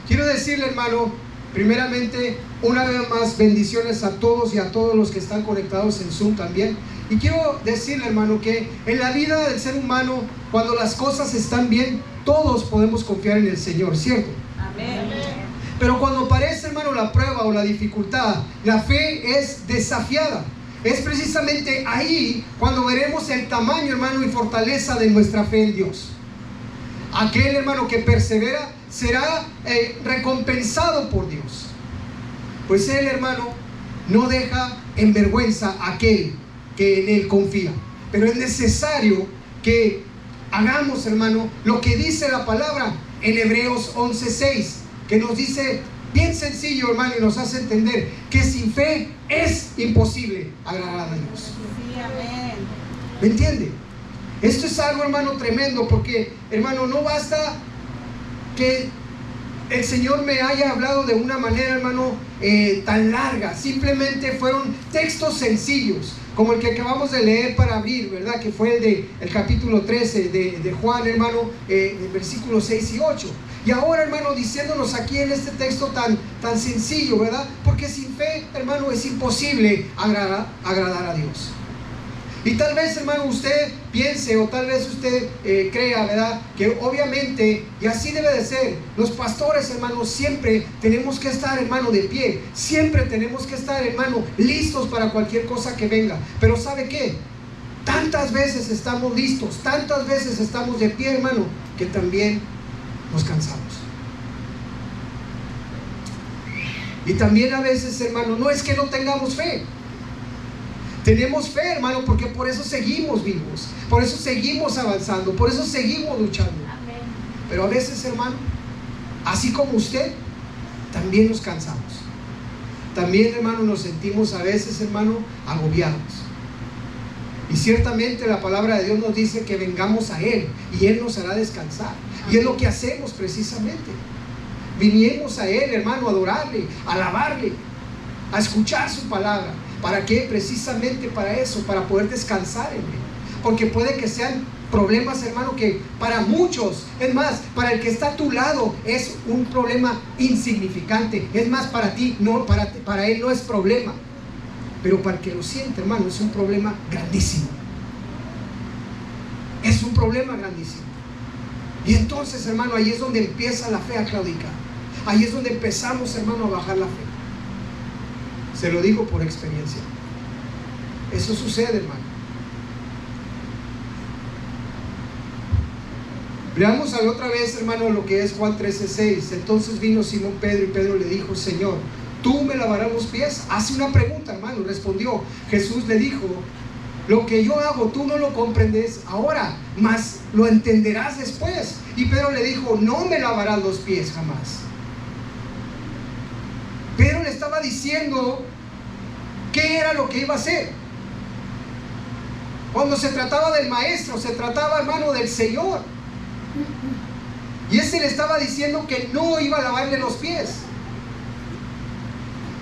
Quiero decirle, hermano, primeramente, una vez más, bendiciones a todos y a todos los que están conectados en Zoom también. Y quiero decirle, hermano, que en la vida del ser humano, cuando las cosas están bien, todos podemos confiar en el Señor, ¿cierto? Amén. Pero cuando aparece, hermano, la prueba o la dificultad, la fe es desafiada. Es precisamente ahí cuando veremos el tamaño, hermano, y fortaleza de nuestra fe en Dios. Aquel, hermano, que persevera será recompensado por Dios. Pues Él, hermano, no deja en vergüenza a aquel que en Él confía. Pero es necesario que hagamos, hermano, lo que dice la palabra en Hebreos 11:6, que nos dice bien sencillo, hermano, y nos hace entender que sin fe es imposible agradar a Dios. Sí, amén. ¿Me entiende? Esto es algo, hermano, tremendo, porque, hermano, no basta que el Señor me haya hablado de una manera, hermano, tan larga. Simplemente fueron textos sencillos, como el que acabamos de leer para abrir, ¿verdad? Que fue el capítulo 13 de Juan, hermano, versículos 6 y 8. Y ahora, hermano, diciéndonos aquí en este texto tan sencillo, ¿verdad? Porque sin fe, hermano, es imposible agradar a Dios. Y tal vez, hermano, usted piense, o tal vez usted crea, ¿verdad?, que obviamente, y así debe de ser, los pastores, hermano, siempre tenemos que estar, hermano, de pie. Siempre tenemos que estar, hermano, listos para cualquier cosa que venga. Pero ¿sabe qué? Tantas veces estamos listos, tantas veces estamos de pie, hermano, que también nos cansamos. Y también a veces, hermano, no es que no tengamos fe. Tenemos fe, hermano, porque por eso seguimos vivos, por eso seguimos avanzando, por eso seguimos luchando. Amén. Pero a veces, hermano, así como usted, también nos cansamos. También, hermano, nos sentimos a veces, hermano, agobiados. Y ciertamente la palabra de Dios nos dice que vengamos a Él y Él nos hará descansar. Y es lo que hacemos precisamente. Vinimos a Él, hermano, a adorarle, a alabarle, a escuchar su palabra. ¿Para qué? Precisamente para eso, para poder descansar en Él. Porque puede que sean problemas, hermano, que para muchos, es más, para el que está a tu lado es un problema insignificante. Es más, para ti, no, para él no es problema. Pero para el que lo siente, hermano, es un problema grandísimo. Es un problema grandísimo. Y entonces, hermano, ahí es donde empieza la fe a claudicar. Ahí es donde empezamos, hermano, a bajar la fe. Se lo digo por experiencia. Eso sucede, hermano. Veamos otra vez, hermano, lo que es Juan 13:6. Entonces vino Simón Pedro y Pedro le dijo: Señor, ¿tú me lavarás los pies? Hace una pregunta, hermano. Respondió. Jesús le dijo: lo que yo hago tú no lo comprendes ahora, mas lo entenderás después. Y Pedro le dijo: no me lavarás los pies jamás. Pedro le estaba diciendo qué era lo que iba a hacer. Cuando se trataba del maestro, se trataba, hermano, del Señor. Y ese le estaba diciendo que no iba a lavarle los pies.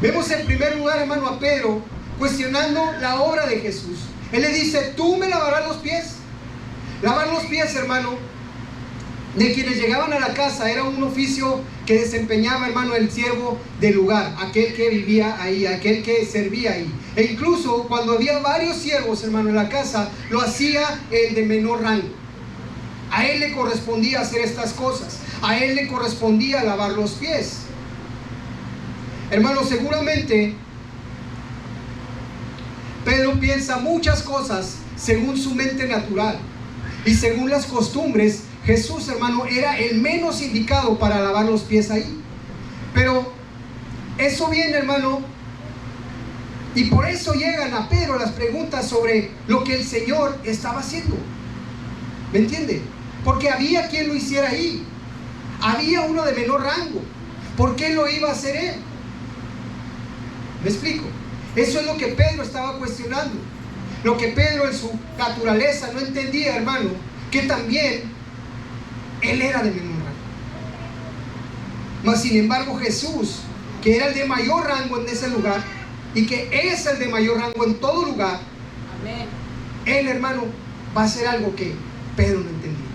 Vemos en primer lugar, hermano, a Pedro cuestionando la obra de Jesús. Él le dice: ¿tú me lavarás los pies? Lavar los pies, hermano, de quienes llegaban a la casa era un oficio que desempeñaba, hermano, el siervo del lugar, aquel que vivía ahí, aquel que servía ahí. E incluso cuando había varios siervos, hermano, en la casa, lo hacía el de menor rango. A él le correspondía hacer estas cosas. A él le correspondía lavar los pies. Hermano, seguramente Pedro piensa muchas cosas según su mente natural y según las costumbres. Jesús, hermano, era el menos indicado para lavar los pies ahí. Pero eso viene, hermano, y por eso llegan a Pedro las preguntas sobre lo que el Señor estaba haciendo. ¿Me entiende? Porque había quien lo hiciera ahí. Había uno de menor rango. ¿Por qué lo iba a hacer él? ¿Me explico? Eso es lo que Pedro estaba cuestionando. Lo que Pedro en su naturaleza no entendía, hermano, que también él era de menor rango. Mas sin embargo Jesús, que era el de mayor rango en ese lugar y que es el de mayor rango en todo lugar, Amén. Él, hermano, va a hacer algo que Pedro no entendía.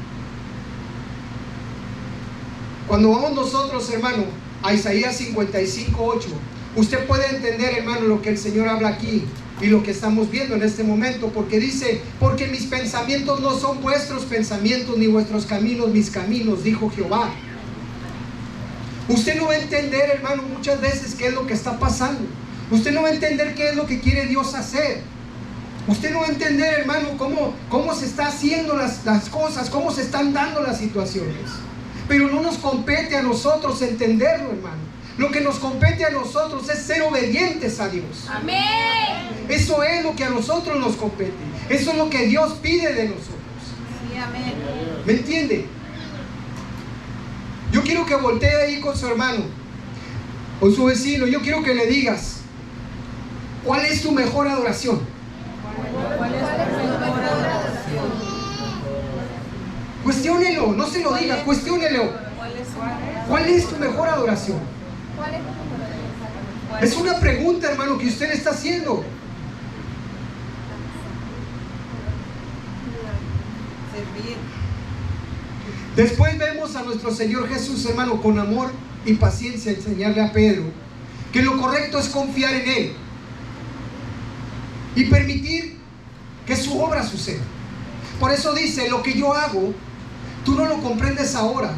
Cuando vamos nosotros, hermano, a Isaías 55:8, usted puede entender, hermano, lo que el Señor habla aquí y lo que estamos viendo en este momento, porque dice: porque mis pensamientos no son vuestros pensamientos, ni vuestros caminos mis caminos, dijo Jehová. Usted no va a entender, hermano, muchas veces qué es lo que está pasando. Usted no va a entender qué es lo que quiere Dios hacer. Usted no va a entender, hermano, cómo se está haciendo las cosas, cómo se están dando las situaciones. Pero no nos compete a nosotros entenderlo, hermano. Lo que nos compete a nosotros es ser obedientes a Dios. Amén. Eso es lo que a nosotros nos compete. Eso es lo que Dios pide de nosotros. Sí, amén. ¿Me entiende? Yo quiero que voltee ahí con su hermano, con su vecino. Yo quiero que le digas: ¿cuál es tu mejor adoración? ¿Cuál es tu mejor adoración? Cuestiónelo, no se lo diga, cuestiónelo. ¿Cuál es tu mejor adoración? Es una pregunta, hermano, que usted le está haciendo. Servir. Después vemos a nuestro Señor Jesús, hermano, con amor y paciencia enseñarle a Pedro que lo correcto es confiar en Él y permitir que su obra suceda. Por eso dice: lo que yo hago, tú no lo comprendes ahora,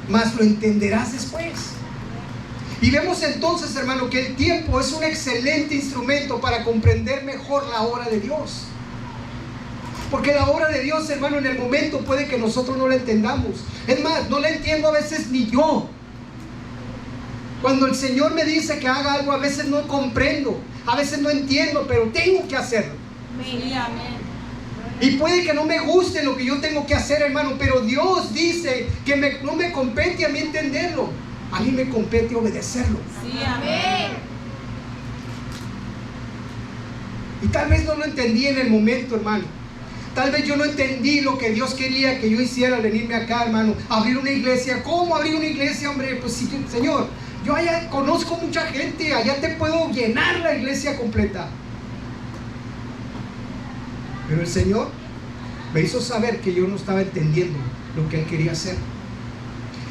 mas lo entenderás después. Y vemos entonces, hermano, que el tiempo es un excelente instrumento para comprender mejor la obra de Dios. Porque la obra de Dios, hermano, en el momento puede que nosotros no la entendamos. Es más, no la entiendo a veces ni yo. Cuando el Señor me dice que haga algo, a veces no comprendo, a veces no entiendo, pero tengo que hacerlo. Sí, amén. Y puede que no me guste lo que yo tengo que hacer, hermano, pero Dios dice que no me compete a mí entenderlo. A mí me compete obedecerlo. Sí, amén. Y tal vez no lo entendí en el momento, hermano. Tal vez yo no entendí lo que Dios quería que yo hiciera al venirme acá, hermano. Abrir una iglesia. ¿Cómo abrir una iglesia, hombre? Pues sí, Señor, yo allá conozco mucha gente, allá te puedo llenar la iglesia completa. Pero el Señor me hizo saber que yo no estaba entendiendo lo que Él quería hacer.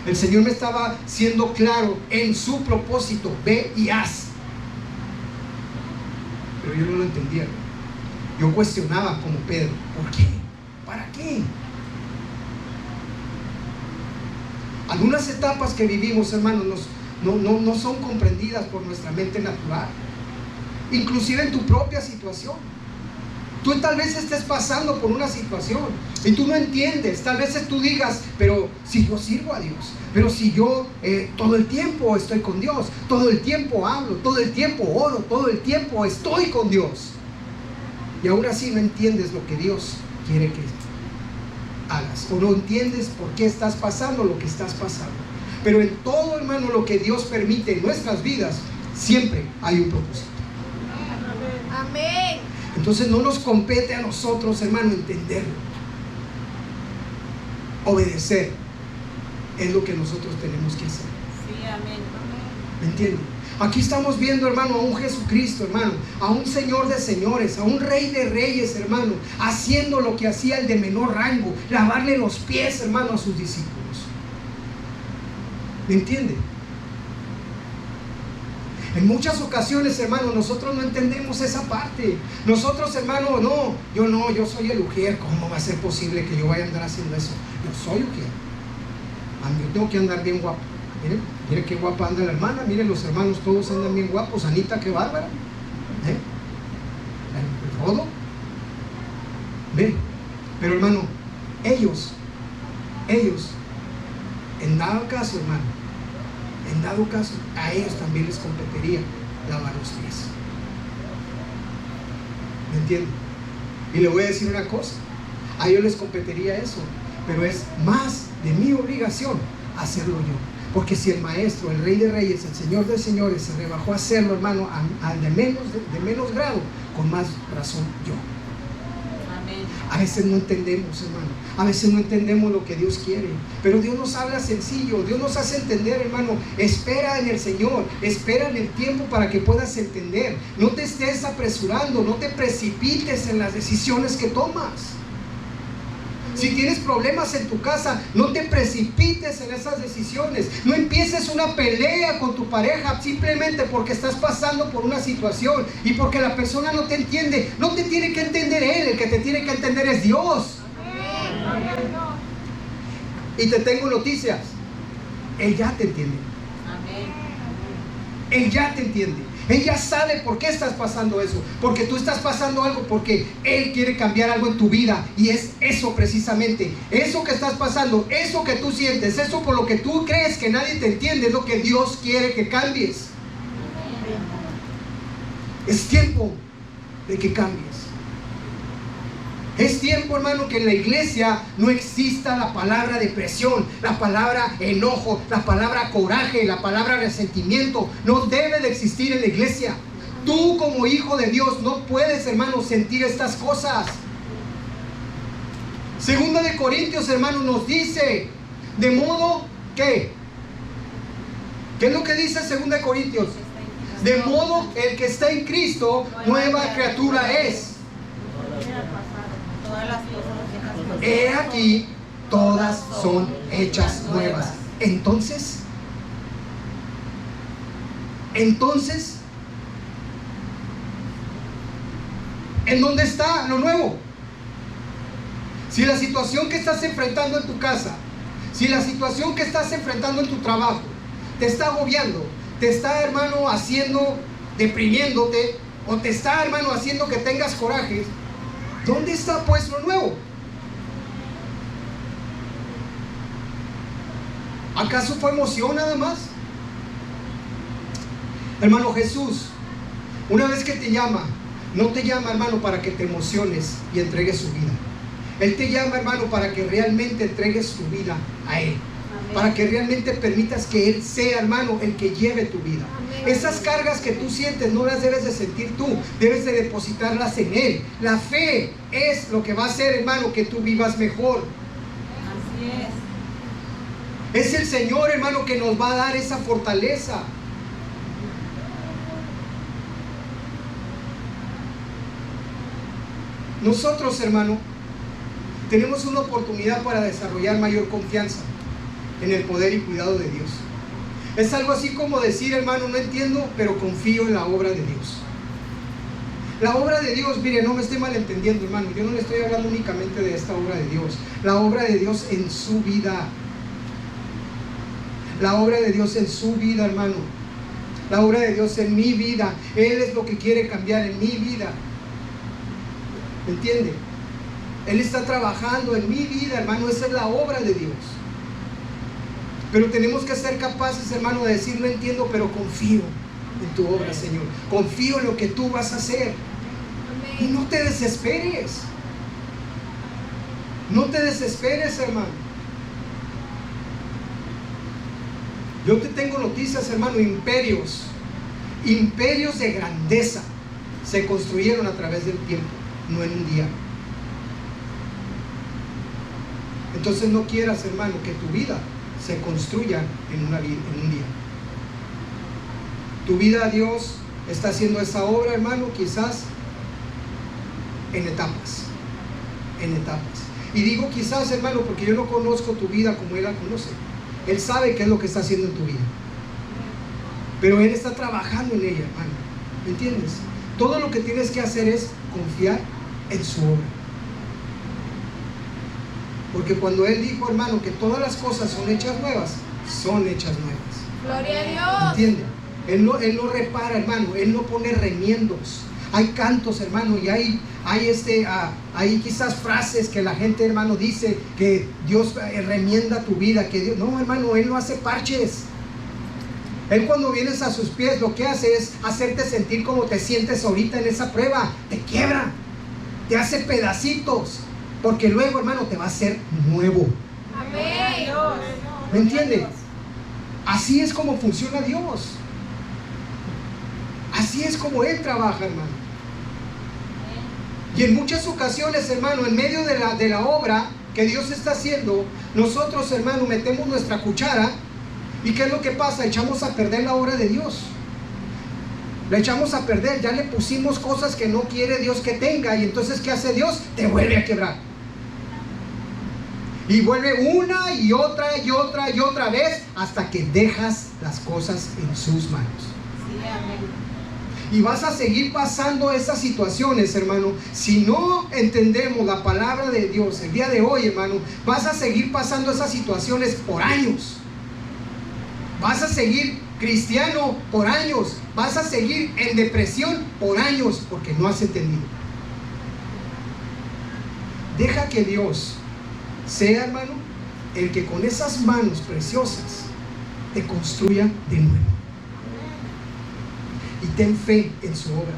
El Señor me estaba siendo claro en su propósito: ve y haz. Pero yo no lo entendía. Yo cuestionaba como Pedro: ¿por qué? ¿Para qué? Algunas etapas que vivimos, hermanos, no son comprendidas por nuestra mente natural. Inclusive en tu propia situación. Tú tal vez estés pasando por una situación y tú no entiendes. Tal vez tú digas: pero si yo sirvo a Dios, pero si yo todo el tiempo estoy con Dios, todo el tiempo hablo, todo el tiempo oro, todo el tiempo estoy con Dios, y aún así no entiendes lo que Dios quiere que hagas, o no entiendes por qué estás pasando lo que estás pasando. Pero en todo, hermano, lo que Dios permite en nuestras vidas, siempre hay un propósito. Amén. Entonces no nos compete a nosotros, hermano, entenderlo. Obedecer es lo que nosotros tenemos que hacer. Sí, amén. ¿Me entienden? Aquí estamos viendo, hermano, a un Jesucristo, hermano, a un Señor de señores, a un Rey de reyes, hermano, haciendo lo que hacía el de menor rango: lavarle los pies, hermano, a sus discípulos. ¿Me entienden? En muchas ocasiones, hermano, nosotros no entendemos esa parte. Nosotros, hermano, yo soy el ujier. ¿Cómo va a ser posible que yo vaya a andar haciendo eso? Yo soy ujier. Yo tengo que andar bien guapo. Mire qué guapa anda la hermana. Miren, los hermanos todos andan bien guapos. Anita, qué bárbara. Todo. Ve. Pero, hermano, ellos, en dado caso, hermano, a ellos también les competiría lavar los pies. ¿Me entienden? Y le voy a decir una cosa: a ellos les competiría eso, pero es más de mi obligación hacerlo yo. Porque si el Maestro, el Rey de Reyes, el Señor de Señores se rebajó a hacerlo, hermano, al de menos grado, con más razón yo. A veces no entendemos, hermano. A veces no entendemos lo que Dios quiere. Pero Dios nos habla sencillo. Dios nos hace entender, hermano. Espera en el Señor. Espera en el tiempo para que puedas entender. No te estés apresurando. No te precipites en las decisiones que tomas. Si tienes problemas en tu casa, no te precipites en esas decisiones. No empieces una pelea con tu pareja simplemente porque estás pasando por una situación y porque la persona no te entiende. No te tiene que entender él, el que te tiene que entender es Dios. Y te tengo noticias. Él ya te entiende. Él ya te entiende. Él ya sabe por qué estás pasando eso. Porque tú estás pasando algo porque Él quiere cambiar algo en tu vida. Y es eso precisamente. Eso que estás pasando, eso que tú sientes, eso por lo que tú crees que nadie te entiende, es lo que Dios quiere que cambies. Es tiempo de que cambies. Es tiempo, hermano, que en la iglesia no exista la palabra depresión, la palabra enojo, la palabra coraje, la palabra resentimiento. No debe de existir en la iglesia. Tú como hijo de Dios no puedes, hermano, sentir estas cosas. Segunda de Corintios, hermano, nos dice, de modo que, ¿qué es lo que dice Segunda de Corintios? De modo el que está en Cristo, nueva criatura es. He aquí, todas son hechas nuevas. Entonces, ¿en dónde está lo nuevo? Si la situación que estás enfrentando en tu casa, si la situación que estás enfrentando en tu trabajo te está agobiando, te está, hermano, haciendo, deprimiéndote, o te está, hermano, haciendo que tengas coraje, ¿dónde está pues lo nuevo? ¿Acaso fue emoción nada más? Hermano, Jesús, una vez que te llama, no te llama, hermano, para que te emociones y entregues su vida. Él te llama, hermano, para que realmente entregues tu vida a Él. Amén. Para que realmente permitas que Él sea, hermano, el que lleve tu vida. Amén. Esas cargas que tú sientes no las debes de sentir tú, debes de depositarlas en Él. La fe es lo que va a hacer, hermano, que tú vivas mejor. Así es. Es el Señor, hermano, que nos va a dar esa fortaleza. Nosotros, hermano, tenemos una oportunidad para desarrollar mayor confianza en el poder y cuidado de Dios. Es algo así como decir, hermano, no entiendo, pero confío en la obra de Dios. La obra de Dios, mire, no me esté malentendiendo, hermano. Yo no le estoy hablando únicamente de esta obra de Dios. La obra de Dios en su vida. La obra de Dios en su vida, hermano. La obra de Dios en mi vida. Él es lo que quiere cambiar en mi vida. ¿Me entiende? Él está trabajando en mi vida, hermano. Esa es la obra de Dios. Pero tenemos que ser capaces, hermano, de decir, no entiendo, pero confío en tu obra, Señor. Confío en lo que tú vas a hacer. Y no te desesperes. No te desesperes, hermano. Yo te tengo noticias, hermano. Imperios de grandeza se construyeron a través del tiempo, no en un día. Entonces no quieras, hermano, que tu vida se construya en un día. Tu vida, Dios está haciendo esa obra, hermano, quizás en etapas. Y digo quizás, hermano, porque yo no conozco tu vida como Él la conoce. Él sabe qué es lo que está haciendo en tu vida. Pero Él está trabajando en ella, hermano. ¿Me entiendes? Todo lo que tienes que hacer es confiar en su obra. Porque cuando Él dijo, hermano, que todas las cosas son hechas nuevas, son hechas nuevas. Gloria a Dios. ¿Entiende? Él no repara, hermano. Él no pone remiendos. Hay cantos, hermano, y hay quizás frases que la gente, hermano, dice que Dios remienda tu vida, que Dios, no, hermano, Él no hace parches. Él, cuando vienes a sus pies, lo que hace es hacerte sentir como te sientes ahorita en esa prueba. Te quiebra, te hace pedacitos, porque luego, hermano, te va a hacer nuevo. Amén. ¿Me entiende? Así es como funciona Dios. Así es como Él trabaja, hermano. Y en muchas ocasiones, hermano, en medio de la obra que Dios está haciendo, nosotros, hermano, metemos nuestra cuchara. ¿Y qué es lo que pasa? Echamos a perder la obra de Dios. La echamos a perder. Ya le pusimos cosas que no quiere Dios que tenga. Y entonces, ¿qué hace Dios? Te vuelve a quebrar. Y vuelve una y otra y otra y otra vez hasta que dejas las cosas en sus manos. Sí, amén. Y vas a seguir pasando esas situaciones, hermano. Si no entendemos la palabra de Dios el día de hoy, hermano, vas a seguir pasando esas situaciones por años. Vas a seguir cristiano por años. Vas a seguir en depresión por años porque no has entendido. Deja que Dios sea, hermano, el que con esas manos preciosas te construya de nuevo. Y ten fe en su obra.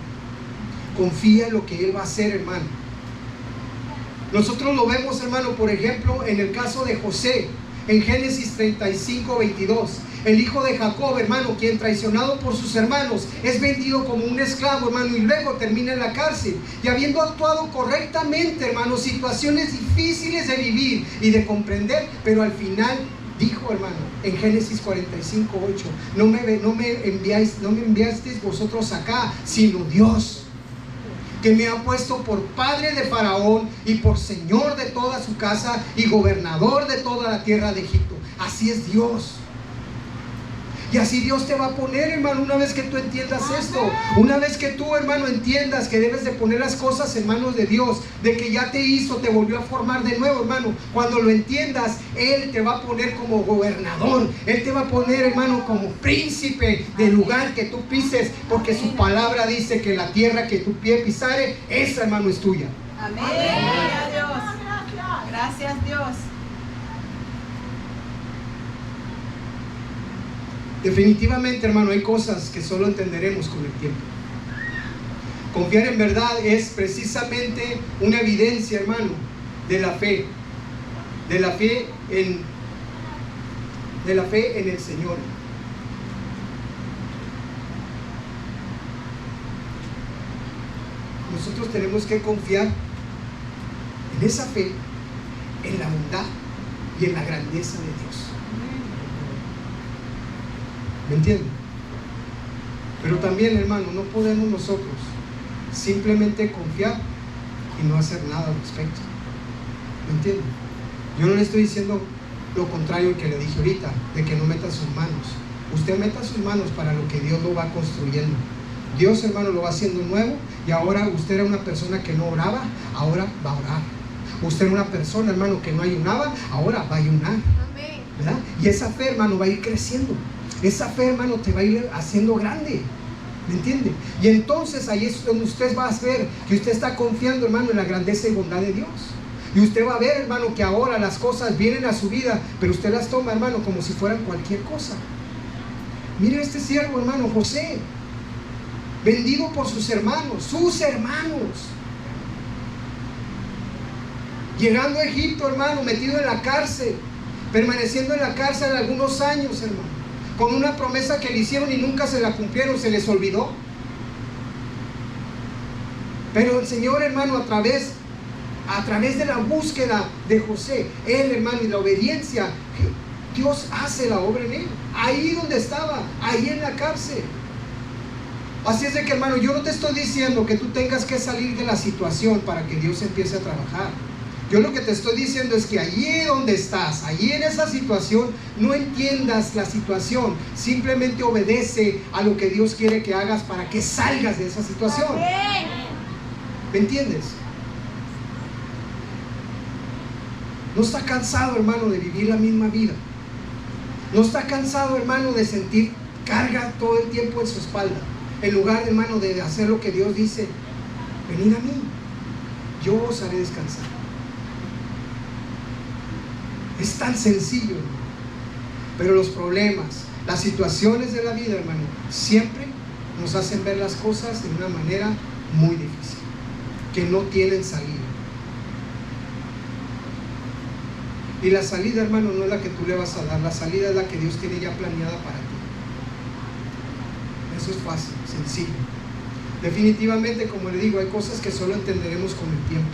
Confía en lo que Él va a hacer, hermano. Nosotros lo vemos, hermano, por ejemplo, en el caso de José, en Génesis 35, 22. El hijo de Jacob, hermano, quien traicionado por sus hermanos es vendido como un esclavo, hermano, y luego termina en la cárcel. Y habiendo actuado correctamente, hermano, situaciones difíciles de vivir y de comprender, pero al final dijo, hermano, en Génesis 45, 8, no me enviasteis vosotros acá, sino Dios, que me ha puesto por padre de Faraón y por señor de toda su casa y gobernador de toda la tierra de Egipto. Así es Dios. Y así Dios te va a poner, hermano, una vez que tú entiendas esto. Una vez que tú, hermano, entiendas que debes de poner las cosas en manos de Dios, de que ya te hizo, te volvió a formar de nuevo, hermano. Cuando lo entiendas, Él te va a poner como gobernador. Él te va a poner, hermano, como príncipe del lugar que tú pises, porque su palabra dice que la tierra que tu pie pisare, esa, hermano, es tuya. Amén. Gloria a Dios. Gracias, Dios. Definitivamente, hermano, hay cosas que solo entenderemos con el tiempo. Confiar en verdad es precisamente una evidencia, hermano, de la fe. De la fe en el Señor. Nosotros tenemos que confiar en esa fe, en la bondad y en la grandeza de Dios. ¿Me entienden? Pero también, hermano, no podemos nosotros simplemente confiar y no hacer nada al respecto. ¿Me entienden? Yo no le estoy diciendo lo contrario que le dije ahorita, de que no meta sus manos. Usted meta sus manos para lo que Dios lo va construyendo. Dios, hermano, lo va haciendo nuevo, y ahora usted era una persona que no oraba, ahora va a orar. Usted era una persona, hermano, que no ayunaba, ahora va a ayunar. ¿Verdad? Y esa fe, hermano, va a ir creciendo. Esa fe, hermano, te va a ir haciendo grande. ¿Me entiende? Y entonces ahí es donde usted va a ver que usted está confiando, hermano, en la grandeza y bondad de Dios. Y usted va a ver, hermano, que ahora las cosas vienen a su vida, pero usted las toma, hermano, como si fueran cualquier cosa. Mire este siervo, hermano, José, vendido por sus hermanos, llegando a Egipto, hermano, metido en la cárcel, permaneciendo en la cárcel algunos años, hermano, con una promesa que le hicieron y nunca se la cumplieron, se les olvidó. Pero el Señor, hermano, a través de la búsqueda de José, él, hermano, y la obediencia, Dios hace la obra en él, ahí donde estaba, ahí en la cárcel. Así es de que, hermano, yo no te estoy diciendo que tú tengas que salir de la situación para que Dios empiece a trabajar. Yo lo que te estoy diciendo es que allí donde estás, allí en esa situación, no entiendas la situación, simplemente obedece a lo que Dios quiere que hagas para que salgas de esa situación. ¿Me entiendes? No está cansado, hermano, de vivir la misma vida. No está cansado, hermano, de sentir carga todo el tiempo en su espalda. En lugar, hermano, de hacer lo que Dios dice: venid a mí, yo os haré descansar. Es tan sencillo, hermano. Pero los problemas, las situaciones de la vida, hermano, siempre nos hacen ver las cosas de una manera muy difícil, que no tienen salida. Y la salida, hermano, no es la que tú le vas a dar, la salida es la que Dios tiene ya planeada para ti. Eso es fácil, sencillo. Definitivamente, como le digo, hay cosas que solo entenderemos con el tiempo.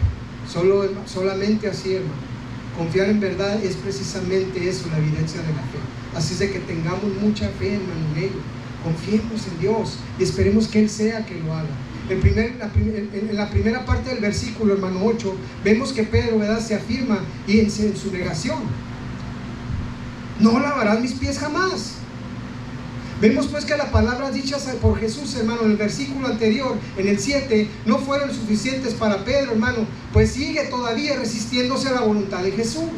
Solamente así, hermano. Confiar en verdad es precisamente eso, la evidencia de la fe. Así es de que tengamos mucha fe, hermano, en ello. Confiemos en Dios y esperemos que Él sea que lo haga. En la primera parte del versículo, hermano 8, vemos que Pedro, ¿verdad?, se afirma y en su negación: no lavarás mis pies jamás. Vemos pues que las palabras dichas por Jesús, hermano, en el versículo anterior, en el 7, no fueron suficientes para Pedro, hermano, pues sigue todavía resistiéndose a la voluntad de Jesús.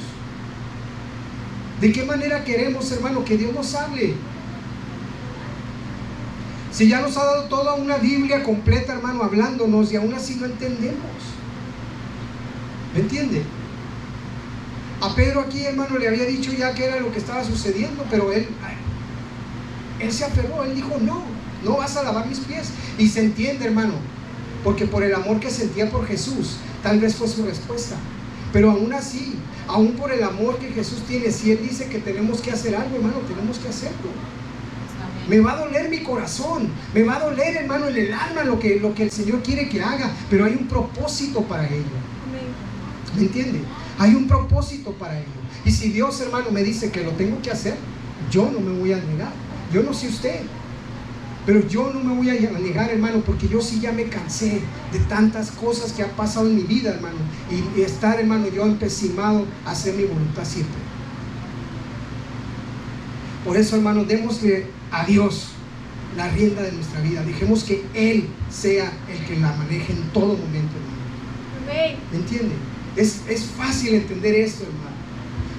¿De qué manera queremos, hermano, que Dios nos hable? Si ya nos ha dado toda una Biblia completa, hermano, hablándonos, y aún así no entendemos. ¿Me entiende? A Pedro aquí, hermano, le había dicho ya que era lo que estaba sucediendo, pero él se aferró. Él dijo: no vas a lavar mis pies. Y se entiende, hermano, porque por el amor que sentía por Jesús, tal vez fue su respuesta. Pero aún así, aún por el amor que Jesús tiene, si Él dice que tenemos que hacer algo, hermano, tenemos que hacerlo. Me va a doler mi corazón, me va a doler, hermano, en el alma lo que el Señor quiere que haga, pero hay un propósito para ello. ¿Me entiende? Hay un propósito para ello. Y si Dios, hermano, me dice que lo tengo que hacer, yo no me voy a negar. Yo no sé usted, pero yo no me voy a negar, hermano, porque yo sí ya me cansé de tantas cosas que han pasado en mi vida, hermano, y estar, hermano, yo empecinado a hacer mi voluntad siempre. Por eso, hermano, démosle a Dios la rienda de nuestra vida. Dejemos que Él sea el que la maneje en todo momento, hermano. ¿Me entiende? Es fácil entender esto, hermano.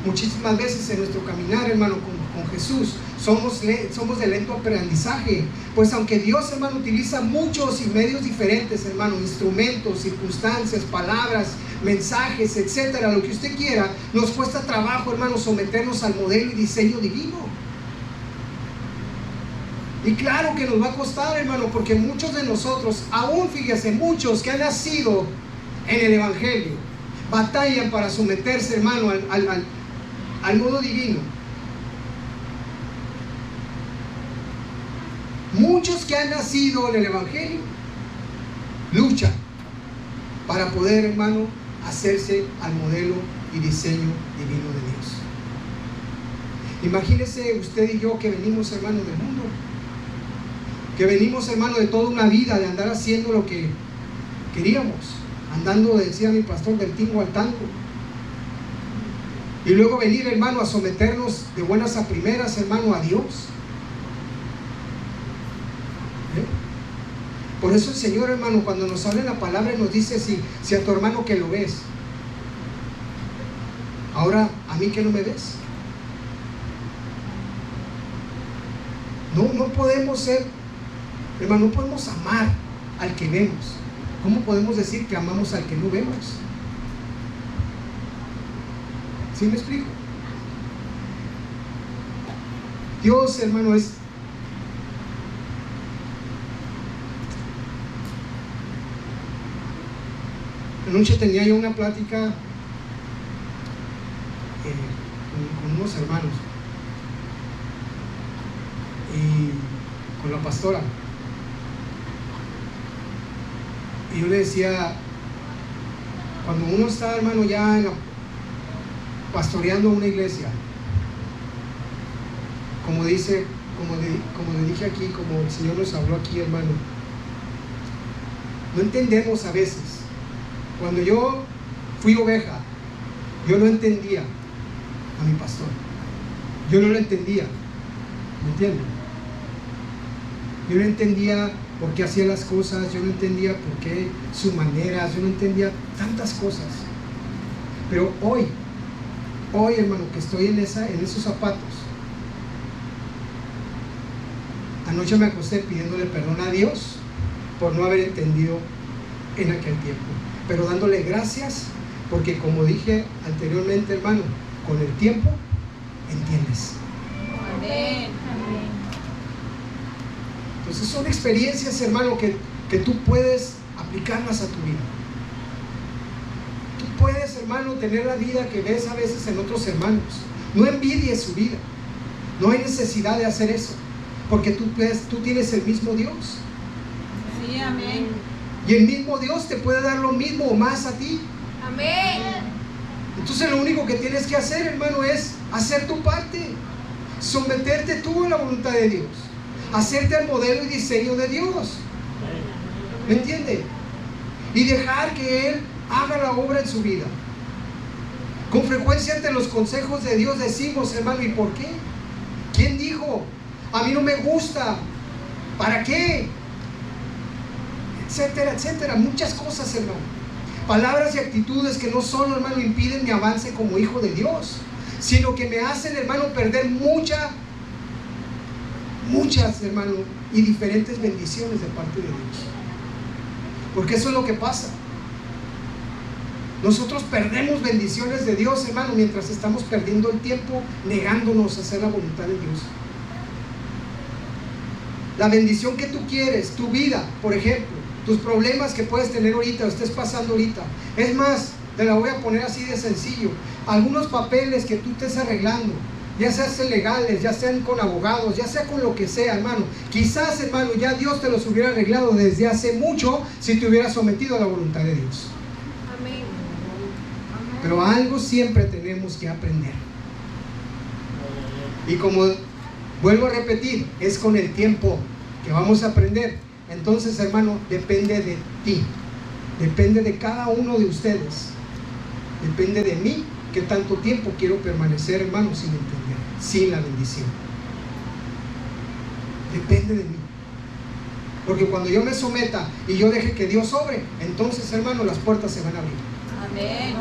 Muchísimas veces en nuestro caminar, hermano, con Jesús, somos de lento aprendizaje. Pues aunque Dios, hermano, utiliza muchos y medios diferentes, hermano, instrumentos, circunstancias, palabras, mensajes, etcétera, lo que usted quiera, nos cuesta trabajo, hermano, someternos al modelo y diseño divino. Y claro que nos va a costar, hermano, porque muchos de nosotros, aún fíjese, muchos que han nacido en el Evangelio, batallan para someterse, hermano, al modo divino. Muchos que han nacido en el Evangelio luchan para poder, hermano, hacerse al modelo y diseño divino de Dios. Imagínese usted y yo que venimos, hermano, del mundo, que venimos, hermano, de toda una vida de andar haciendo lo que queríamos, andando, decía mi pastor, del tingo al tango, y luego venir, hermano, a someternos de buenas a primeras, hermano, a Dios. Por eso el Señor, hermano, cuando nos habla en la palabra, nos dice: si a tu hermano que lo ves, ahora a mí que no me ves. No podemos ser, hermano, no podemos amar al que vemos. ¿Cómo podemos decir que amamos al que no vemos? ¿Sí me explico? Dios, hermano, es... Anoche tenía yo una plática con unos hermanos y con la pastora, y yo le decía, cuando uno está, hermano, ya pastoreando una iglesia, como le dije aquí, como el Señor nos habló aquí, hermano, no entendemos a veces. Cuando yo fui oveja, yo no entendía a mi pastor. Yo no lo entendía. ¿Me entienden? Yo no entendía por qué hacía las cosas. Yo no entendía por qué sus maneras. Yo no entendía tantas cosas. Pero hoy, hermano, que estoy en esos zapatos, anoche me acosté pidiéndole perdón a Dios por no haber entendido en aquel tiempo, pero dándole gracias, porque como dije anteriormente, hermano, con el tiempo entiendes. Amén. Entonces son experiencias, hermano, que tú puedes aplicarlas a tu vida. Tú puedes, hermano, tener la vida que ves a veces en otros hermanos. No envidies su vida. No hay necesidad de hacer eso, porque tú tienes el mismo Dios. Sí, amén. Y el mismo Dios te puede dar lo mismo o más a ti. Amén. Entonces lo único que tienes que hacer, hermano, es hacer tu parte. Someterte tú a la voluntad de Dios. Hacerte al modelo y diseño de Dios. ¿Me entiende? Y dejar que Él haga la obra en su vida. Con frecuencia ante los consejos de Dios decimos, hermano, ¿y por qué? ¿Quién dijo? A mí no me gusta. ¿Para qué? Etcétera, etcétera. Muchas cosas, hermano. Palabras y actitudes que no solo, hermano, impiden mi avance como hijo de Dios, sino que me hacen, hermano, perder muchas, hermano, y diferentes bendiciones de parte de Dios. Porque eso es lo que pasa. Nosotros perdemos bendiciones de Dios, hermano, mientras estamos perdiendo el tiempo negándonos a hacer la voluntad de Dios. La bendición que tú quieres, tu vida, por ejemplo, tus problemas que puedes tener ahorita o estés pasando ahorita. Es más, te la voy a poner así de sencillo. Algunos papeles que tú estés arreglando, ya sean legales, ya sean con abogados, ya sea con lo que sea, hermano. Quizás, hermano, ya Dios te los hubiera arreglado desde hace mucho si te hubieras sometido a la voluntad de Dios. Amén. Pero algo siempre tenemos que aprender. Y como vuelvo a repetir, es con el tiempo que vamos a aprender. Entonces, hermano, depende de ti. Depende de cada uno de ustedes. Depende de mí, que tanto tiempo quiero permanecer, hermano, sin entender, sin la bendición. Depende de mí. Porque cuando yo me someta y yo deje que Dios obre, entonces, hermano, las puertas se van a abrir. Amén.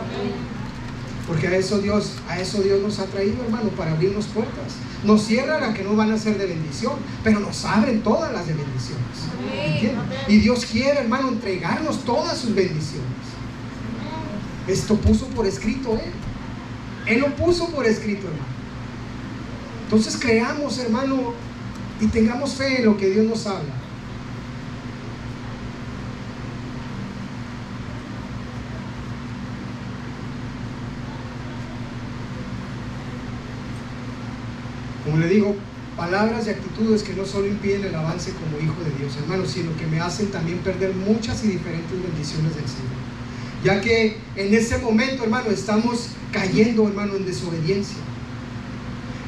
Porque a eso Dios nos ha traído, hermano, para abrirnos puertas. Nos cierran a que no van a ser de bendición, pero nos abren todas las de bendiciones. ¿Entiendes? Y Dios quiere, hermano, entregarnos todas sus bendiciones. Esto puso por escrito Él. Él lo puso por escrito, hermano. Entonces creamos, hermano, y tengamos fe en lo que Dios nos habla. Como le digo, palabras y actitudes que no solo impiden el avance como hijo de Dios, hermano, sino que me hacen también perder muchas y diferentes bendiciones del Señor. Ya que en ese momento, hermano, estamos cayendo, hermano, en desobediencia.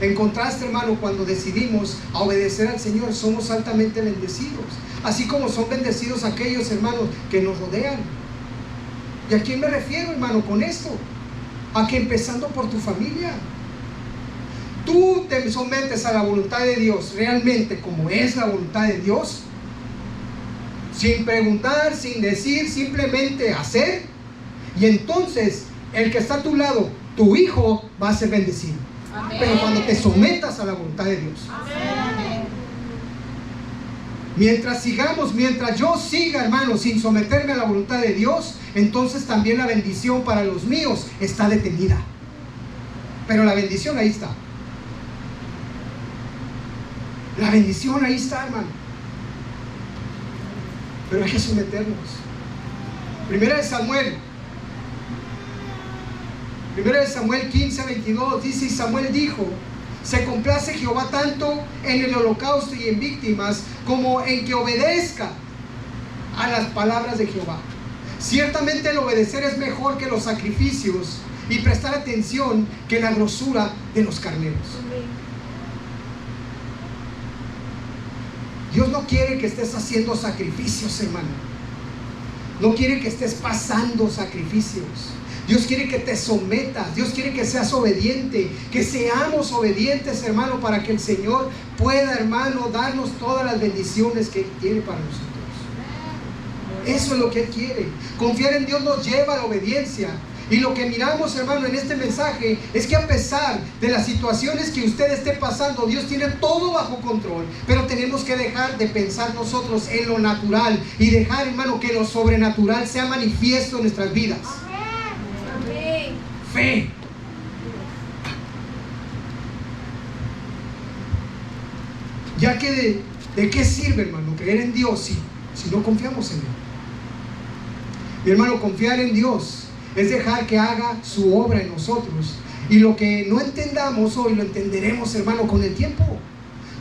En contraste, hermano, cuando decidimos a obedecer al Señor, somos altamente bendecidos. Así como son bendecidos aquellos, hermanos, que nos rodean. ¿Y a quién me refiero, hermano, con esto? A que empezando por tu familia. Tú te sometes a la voluntad de Dios realmente como es la voluntad de Dios, sin preguntar, sin decir, simplemente hacer, y entonces el que está a tu lado, tu hijo, va a ser bendecido. Amén. Pero cuando te sometas a la voluntad de Dios. Amén. Mientras yo siga, hermano, sin someterme a la voluntad de Dios, entonces también la bendición para los míos está detenida. Pero la bendición ahí está. La bendición ahí está, hermano. Pero hay que someternos. Primera de Samuel 15:22 dice: y Samuel dijo: se complace Jehová tanto en el holocausto y en víctimas como en que obedezca a las palabras de Jehová. Ciertamente el obedecer es mejor que los sacrificios y prestar atención que la grosura de los carneros. Dios no quiere que estés haciendo sacrificios, hermano. No quiere que estés pasando sacrificios. Dios quiere que te sometas. Dios quiere que seas obediente. Que seamos obedientes, hermano, para que el Señor pueda, hermano, darnos todas las bendiciones que Él tiene para nosotros. Eso es lo que Él quiere. Confiar en Dios nos lleva a la obediencia. Y lo que miramos, hermano, en este mensaje es que a pesar de las situaciones que usted esté pasando, Dios tiene todo bajo control. Pero tenemos que dejar de pensar nosotros en lo natural y dejar, hermano, que lo sobrenatural sea manifiesto en nuestras vidas. Amén. Fe. Ya que ¿de qué sirve, hermano, creer en Dios si no confiamos en Él? Mi hermano, confiar en Dios es dejar que haga su obra en nosotros. Y lo que no entendamos hoy, lo entenderemos, hermano, con el tiempo.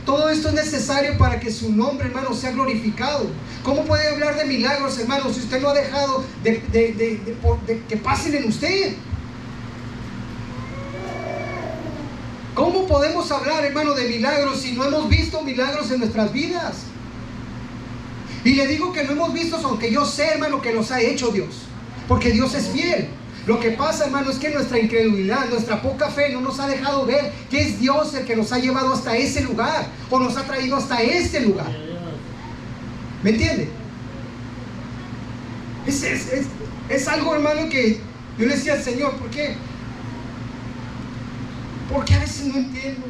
Todo esto es necesario para que su nombre, hermano, sea glorificado. ¿Cómo puede hablar de milagros, hermano, si usted no ha dejado de que pasen en usted? ¿Cómo podemos hablar, hermano, de milagros si no hemos visto milagros en nuestras vidas? Y le digo que no hemos visto, aunque yo sé, hermano, que nos ha hecho Dios, porque Dios es fiel. Lo que pasa, hermano, es que nuestra incredulidad, nuestra poca fe no nos ha dejado ver que es Dios el que nos ha llevado hasta ese lugar, o nos ha traído hasta este lugar. ¿Me entiende? Es algo, hermano, que yo le decía al Señor, ¿por qué? Porque a veces no entiendo.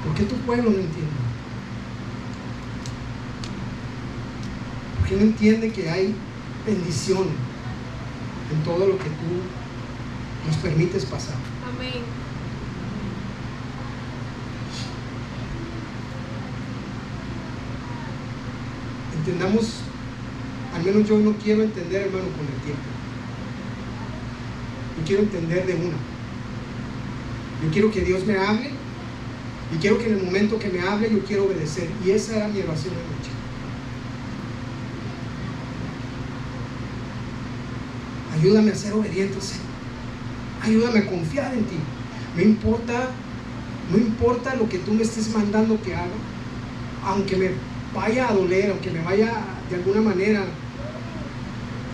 ¿Por qué tu pueblo no entiende? ¿Por qué no entiende que hay bendición en todo lo que tú nos permites pasar? Amén. Entendamos, al menos yo no quiero entender, hermano, con el tiempo. Yo quiero entender de una. Yo quiero que Dios me hable, y quiero que en el momento que me hable yo quiero obedecer. Y esa era mi oración anoche. Ayúdame a ser obediente, Señor. Ayúdame a confiar en ti. No importa lo que tú me estés mandando que haga, aunque me vaya a doler, aunque me vaya de alguna manera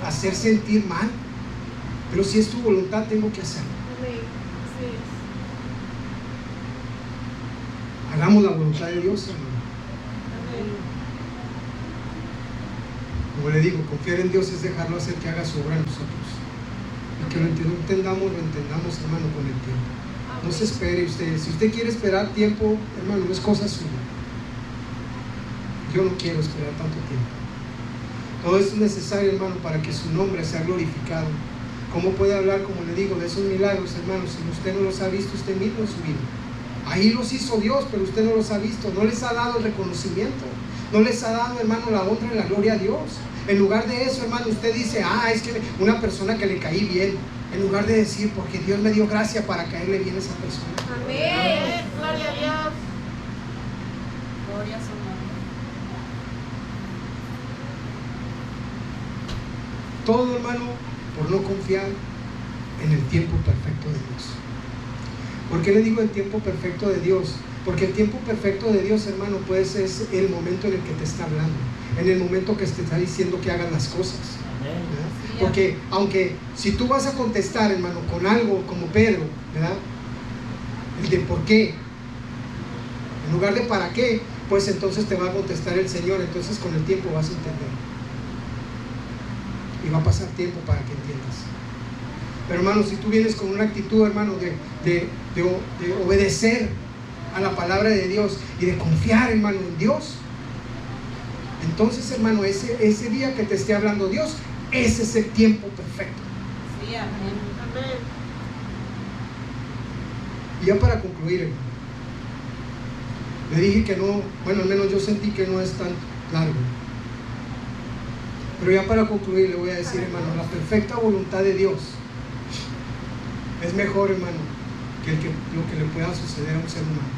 a hacer sentir mal, pero si es tu voluntad tengo que hacerlo. Amén. Así es. Hagamos la voluntad de Dios, hermano. Amén. Como le digo, confiar en Dios es dejarlo hacer que haga su obra en nosotros. Y que lo entendamos, hermano, con el tiempo. No se espere usted. Si usted quiere esperar tiempo, hermano, no es cosa suya. Yo no quiero esperar tanto tiempo. Todo esto es necesario, hermano, para que su nombre sea glorificado. ¿Cómo puede hablar, como le digo, de esos milagros, hermano, si usted no los ha visto usted mismo en su vida? Ahí los hizo Dios, pero usted no los ha visto. No les ha dado el reconocimiento. No les ha dado, hermano, la honra y la gloria a Dios. En lugar de eso, hermano, usted dice, es que una persona que le caí bien. En lugar de decir, porque Dios me dio gracia para caerle bien a esa persona. Amén. Gloria a Dios. Gloria a su nombre. Todo, hermano, por no confiar en el tiempo perfecto de Dios. ¿Por qué le digo el tiempo perfecto de Dios? Porque el tiempo perfecto de Dios, hermano, pues es el momento en el que te está hablando, en el momento que te está diciendo que hagas las cosas. ¿Verdad? Porque aunque si tú vas a contestar, hermano, con algo como Pedro, ¿verdad? El de por qué, en lugar de para qué, pues entonces te va a contestar el Señor. Entonces con el tiempo vas a entender. Y va a pasar tiempo para que entiendas. Pero, hermano, si tú vienes con una actitud, hermano, de obedecer a la palabra de Dios y de confiar, hermano, en Dios, entonces, hermano, ese día que te esté hablando Dios, ese es el tiempo perfecto. Sí, amén. Amén. Y ya para concluir, hermano, le dije que no, bueno, al menos yo sentí que no es tan largo. Pero ya para concluir le voy a decir, hermano, la perfecta voluntad de Dios es mejor, hermano, que lo que le pueda suceder a un ser humano.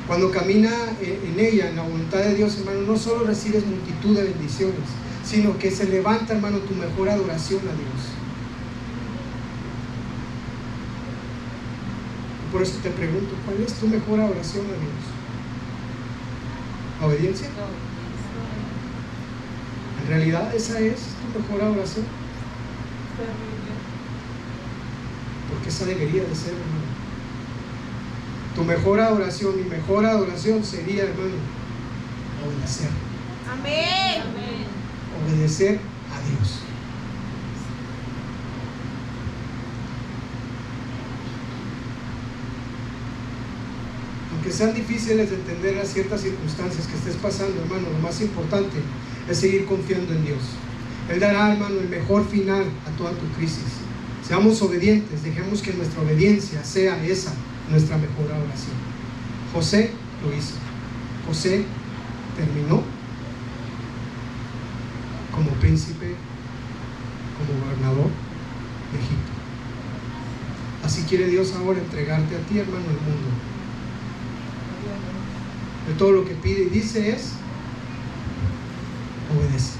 Cuando camina en ella, en la voluntad de Dios, hermano, no solo recibes multitud de bendiciones, sino que se levanta, hermano, tu mejor adoración a Dios. Por eso te pregunto, ¿cuál es tu mejor adoración a Dios? ¿La obediencia? En realidad esa es tu mejor adoración. Porque esa debería de ser, hermano. Tu mejor adoración, mi mejor adoración sería, hermano, obedecer. Amén. Amén. Obedecer a Dios. Aunque sean difíciles de entender las ciertas circunstancias que estés pasando, hermano, lo más importante es seguir confiando en Dios. Él dará, hermano, el mejor final a toda tu crisis. Seamos obedientes, dejemos que nuestra obediencia sea esa, nuestra mejor oración. José lo hizo. José terminó como príncipe, como gobernador de Egipto. Así quiere Dios ahora entregarte a ti, hermano, el mundo. De todo lo que pide y dice es: obedece.